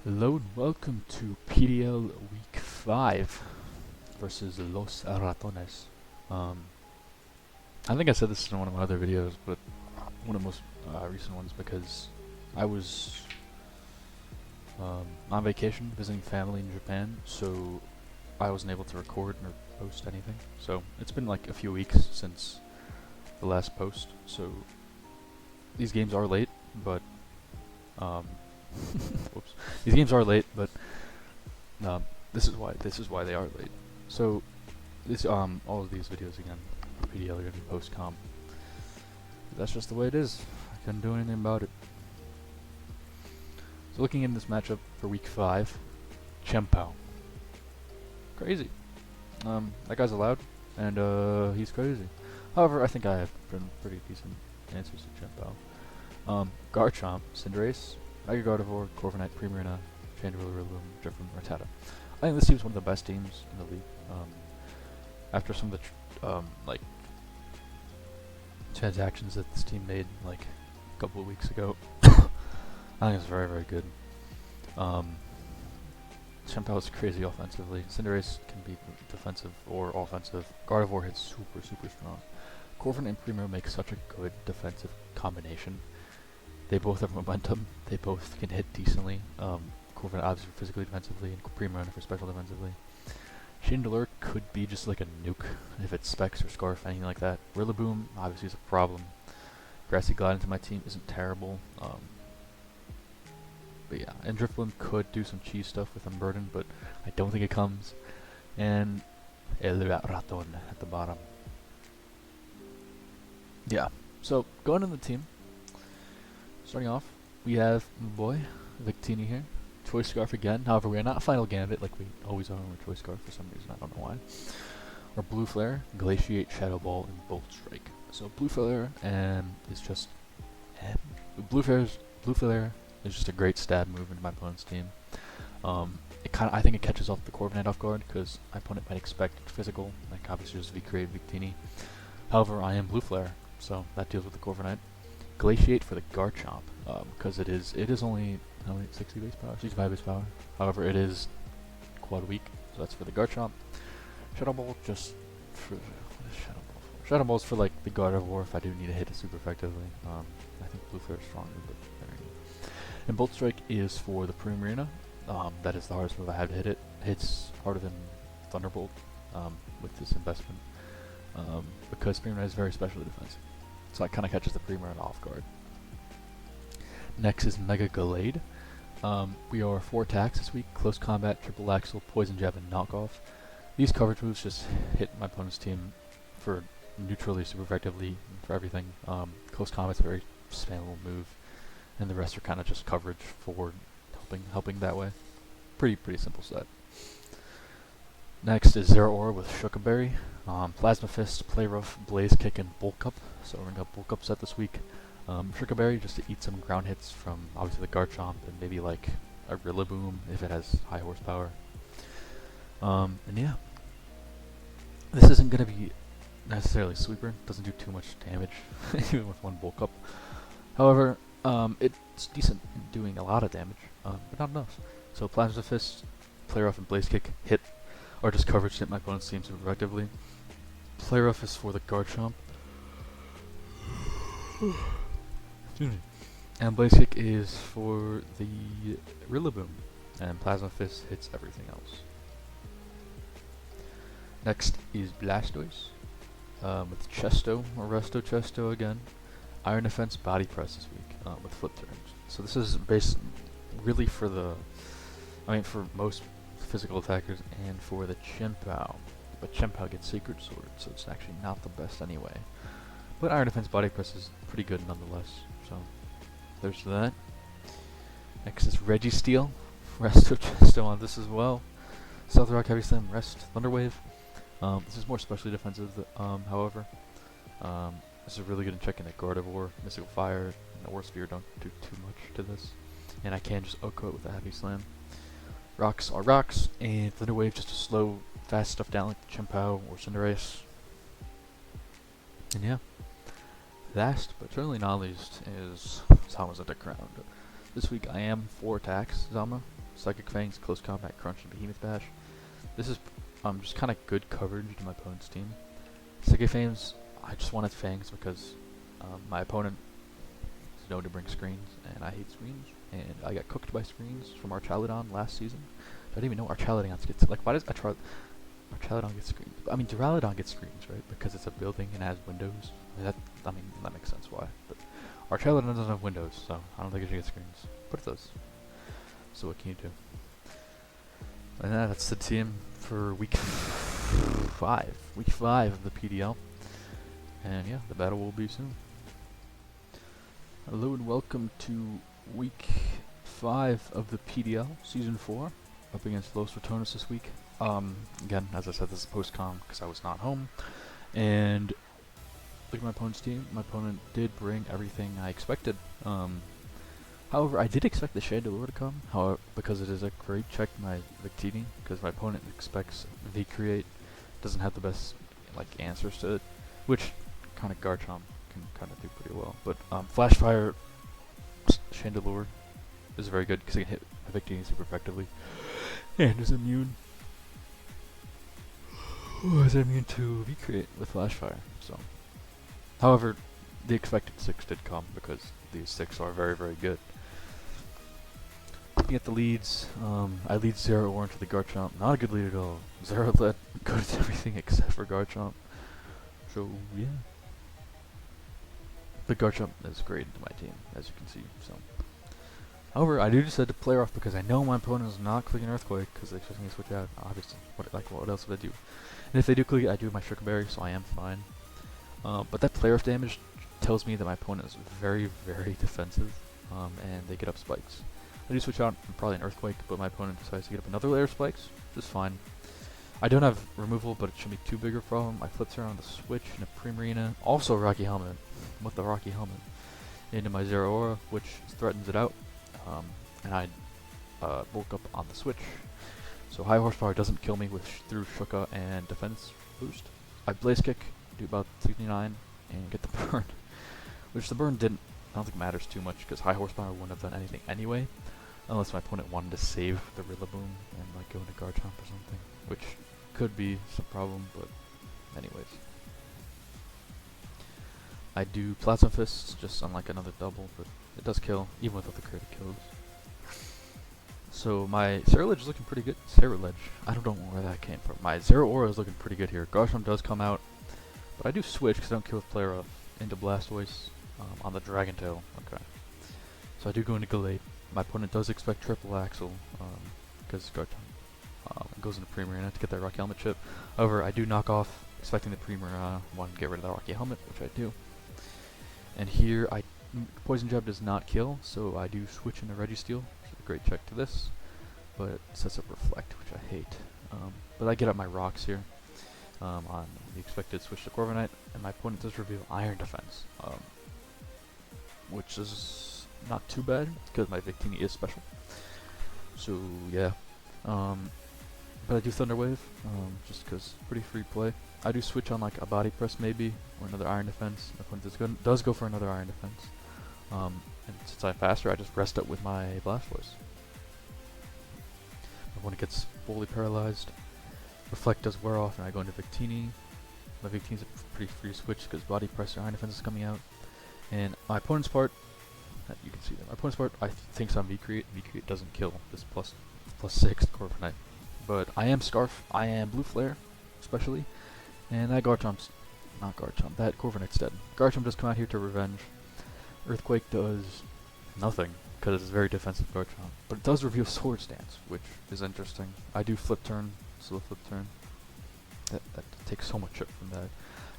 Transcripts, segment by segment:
Hello and welcome to PDL Week 5 versus Los Ratones. I think I said this in one of my other videos, but one of the most recent ones because I was on vacation visiting family in Japan, so I wasn't able to record or post anything. So it's been like a few weeks since the last post, so these games are late, but whoops. These games are late, but this is why they are late. So this all of these videos again, PDL are gonna be post-com. That's just the way it is. I couldn't do anything about it. So looking in this matchup for week 5, Chempao. Crazy. That guy's allowed, and he's crazy. However, I think I have been pretty decent answers to Chempao. Garchomp, Cinderace, Mega Gardevoir, Corviknight, Primarina, Chandelure, Rillaboom, Jeffrey, Rattata. I think this team's one of the best teams in the league. After some of the like transactions that this team made like a couple of weeks ago, I think it's very, very good. Chempao is crazy offensively. Cinderace can be defensive or offensive. Gardevoir hits super, super strong. Corviknight and Primarina make such a good defensive combination. They both have momentum. They both can hit decently. Corviknight obviously for physically defensively, and Primarina for special defensively. Chandelure could be just like a nuke if it's Specs or Scarf, anything like that. Rillaboom obviously is a problem. Grassy Glide into my team isn't terrible. But yeah, and Drifloon could do some cheese stuff with Unburden, but I don't think it comes. And El Raton at the bottom. Yeah, so going in the team. Starting off, we have my boy, Victini here. Choice Scarf again. However, we are not Final Gambit like we always are with Choice Scarf for some reason. I don't know why. Or Blue Flare, Glaciate, Shadow Ball, and Bolt Strike. So Blue Flare is just Blue Flare is just a great stab move into my opponent's team. I think it catches off the Corviknight off guard because my opponent might expect physical, like obviously just V-Create Victini. However, I am Blue Flare, so that deals with the Corviknight. Glaciate for the Garchomp, because it is only 60 base power, 65 base power. However, it is quad weak, so that's for the Garchomp. Shadow Ball just for what is Shadow Ball for? Shadow Ball's for like the Gardevoir if I do need to hit it super effectively. I think Blue Flare is stronger, but very good. And Bolt Strike is for the Primarina. That is the hardest move I have to hit it. Hits harder than Thunderbolt with this investment, because Primarina is very specially defensive. So it kind of catches the Primarina off guard. Next is Mega Gallade. We are 4 attacks this week: Close Combat, Triple Axle, Poison Jab, and Knockoff. These coverage moves just hit my opponent's team for neutrally, super effectively, for everything. Close Combat's a very spammable move, and the rest are kind of just coverage for helping that way. Pretty simple set. Next is Zeraora with Shuckaberry, Plasma Fist, Play Rough, Blaze Kick, and Bulk Up. So we're going to go Bulk Up set this week. Shuckaberry just to eat some ground hits from obviously the Garchomp and maybe like a Rillaboom if it has high horsepower. And yeah, this isn't going to be necessarily sweeper. Doesn't do too much damage even with one Bulk Up. However, it's decent in doing a lot of damage, but not enough. So Plasma Fist, Play Rough, and Blaze Kick hit. Or just coverage to hit my opponent's team super effectively. Play Rough is for the Garchomp. Excuse me. And Blaze Kick is for the Rillaboom. And Plasma Fist hits everything else. Next is Blastoise. With Chesto, or Resto Chesto again. Iron Defense, Body Press this week, with Flip Turns. So this is based really for for most physical attackers and for the Chempao. But Chempao gets Sacred Sword, so it's actually not the best anyway. But Iron Defense Body Press is pretty good nonetheless, so there's that. Next is Registeel. Resto Chesto on this as well. Stealth Rock, Heavy Slam, Rest, Thunder Wave. This is more specially defensive, however. This is really good in checking that Gardevoir, Mystical Fire, and War Sphere don't do too much to this. And I can just OHKO it with a Heavy Slam. Rocks are rocks, and Thunder Wave just to slow fast stuff down like the Chempao or Cinderace. And yeah, last but certainly not least is Zama's at the ground. This week I am 4 attacks, Zama. Psychic Fangs, Close Combat, Crunch, and Behemoth Bash. This is just kind of good coverage to my opponent's team. Psychic Fangs, I just wanted Fangs because my opponent is known to bring screens, and I hate screens. And I got cooked by screens from Archaludon last season. I didn't even know Archaludon gets, like, why does Archaludon get screens? I mean, Duraludon gets screens, right? Because it's a building and has windows. I mean, that makes sense why. But Archaludon doesn't have windows, so I don't think it should get screens. But it does. So what can you do? And that's the team for week 5. Week 5 of the PDL. And yeah, the battle will be soon. Hello and welcome to week 5 of the PDL, season 4. Up against Los Ratones this week. Again, as I said, this is post-com because I was not home. And look at my opponent's team. My opponent did bring everything I expected. However, I did expect the Chandelure to come, however, because it is a great check my Victini, because my opponent expects V-Create, doesn't have the best like answers to it, which kind of Garchomp can kind of do pretty well. But Flash Fire Chandelure is very good because it can hit my Victini super effectively, and is immune. Is immune to V-Create with Flash Fire. So, however, the expected 6 did come because these 6 are very, very good. Looking at the leads, I lead Zeraora into the Garchomp. Not a good lead at all. Zeraora led good at everything except for Garchomp. So, yeah. The Garchomp is great into my team, as you can see. So, however, I do decide to play off because I know my opponent is not clicking Earthquake because they expect me to switch out. Obviously, what else would I do? And if they do click it, I do my Sugar Berry, so I am fine. But that play off damage tells me that my opponent is very, very defensive, and they get up spikes. I do switch out probably an Earthquake, but my opponent decides to get up another layer of spikes, which is fine. I don't have removal, but it shouldn't be too big of a problem. I flipped around the switch in a Primarina, also Rocky Helmet, with the Rocky Helmet, into my Zeraora, which threatens it out, and I bulk up on the switch. So high horsepower doesn't kill me through Shuka and defense boost. I Blaze Kick, do about 69, and get the burn, which the burn didn't, I don't think matters too much, because high horsepower wouldn't have done anything anyway, unless my opponent wanted to save the Rillaboom and like go into Garchomp or something, which could be some problem, but anyways. I do Plasma Fists, just on like another double, but it does kill, even without the crit it kills. So my Ceruledge is looking pretty good. Ceruledge, I don't know where that came from. My Zeraora is looking pretty good here. Garchomp does come out, but I do switch because I don't kill with Play Rough into Blastoise on the Dragon Tail. Okay. So I do go into Gallade. My opponent does expect Triple Axle because Garchomp goes into Primarina to get that Rocky Helmet chip. However, I do knock off, expecting the Primarina one to get rid of the Rocky Helmet, which I do. And here, Poison Jab does not kill, so I do switch into Registeel. Great check to this, but it sets up Reflect, which I hate. But I get up my rocks here on the expected switch to Corviknight, and my opponent does reveal Iron Defense, which is not too bad because my Victini is special. So yeah, but I do Thunder Wave just because pretty free play. I do switch on like a Body Press maybe or another Iron Defense. My opponent does go for another Iron Defense. And since I'm faster, I just rest up with my Blastoise. When it gets fully paralyzed, Reflect does wear off, and I go into Victini. My Victini's a pretty free switch because Body Press or Iron Defense is coming out. And my opponent's part, you can see that. My opponent's part, I think on V-Create. V-Create doesn't kill this plus 6 Corviknight. But I am Scarf, I am Blue Flare, especially. And that Garchomp's, not Garchomp, that Corviknight's dead. Garchomp does come out here to revenge. Earthquake does nothing, because it's very defensive Garchomp. But it does reveal Swords Dance, which is interesting. I do Flip Turn, slow Flip Turn. That takes so much chip from that.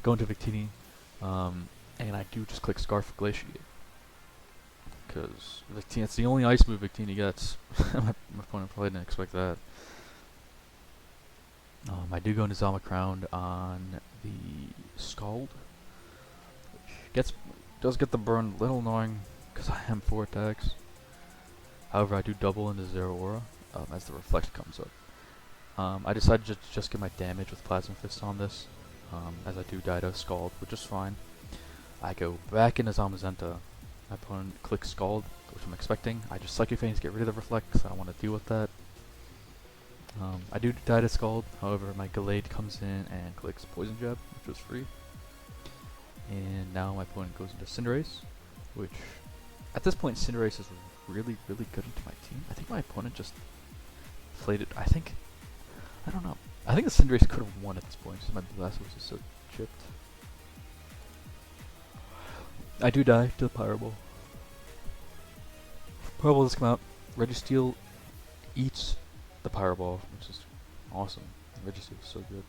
Go into Victini, and I do just click Scarf Glaciate. Because it's the only ice move Victini gets. my opponent probably didn't expect that. I do go into Zamacrown on the Scald, which does get the burn, a little annoying because I am 4 attacks. However, I do double into Zeraora as the Reflect comes up. I decided to just get my damage with Plasma Fist on this, as I do die to Scald, which is fine. I go back into Zamazenta My opponent clicks Scald, which I'm expecting. I just Psychic Veins, get rid of the Reflect, I don't want to deal with that. I do die to Scald, however my Gallade comes in and clicks Poison Jab, which was free. And now my opponent goes into Cinderace, which at this point Cinderace is really, really good into my team. I think my opponent just played it. I don't know. I think the Cinderace could have won at this point since my Blastoise is so chipped. I do die to the Pyro Ball. Pyro Ball does come out. Registeel eats the Pyro Ball, which is awesome. Registeel is so good.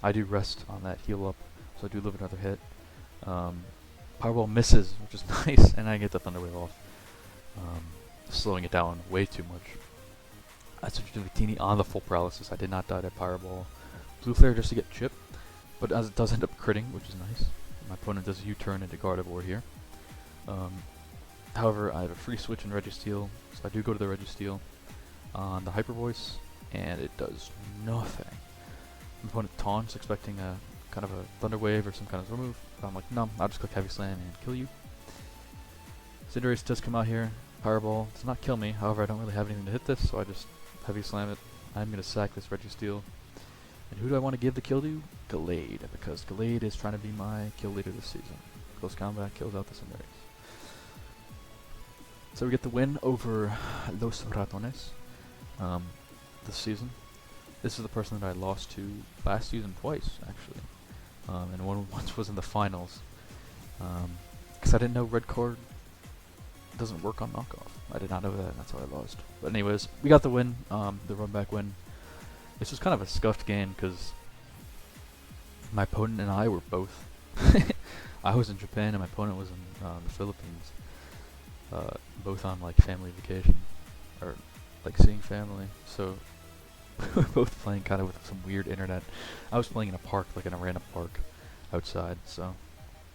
I do rest on that heal up, so I do live another hit. Pyro Ball misses, which is nice, and I get the Thunder Wave off, slowing it down way too much. I switched to Victini on the full paralysis. I did not die to Pyro Ball. Blue Flare just to get chipped, but as it does end up critting, which is nice. My opponent does a U-turn into Gardevoir here. However, I have a free switch in Registeel, so I do go to the Registeel on the Hyper Voice, and it does nothing. My opponent taunts, expecting a kind of a Thunder Wave or some kind of remove, but I'm like, no, I'll just click Heavy Slam and kill you. Cinderace does come out here. Pyro Ball does not kill me, however I don't really have anything to hit this, so I just Heavy Slam it. I'm going to sack this Registeel. And who do I want to give the kill to? Gallade, because Gallade is trying to be my kill leader this season. Close combat kills out the Cinderace. So we get the win over Los Ratones this season. This is the person that I lost to last season twice, actually. And once was in the finals. Because I didn't know red card doesn't work on knockoff. I did not know that, and that's how I lost. But anyways, we got the win, the run back win. This was kind of a scuffed game because my opponent and I were both. I was in Japan and my opponent was in the Philippines. Both on like family vacation, or like seeing family. So we were both playing kind of with some weird internet. I was playing in a park, like in a random park outside. So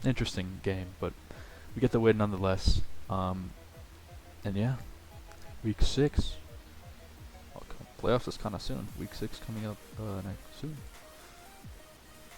interesting game, but we get the win nonetheless. And yeah, week 6. Playoffs is kind of soon. Week 6 coming up next soon.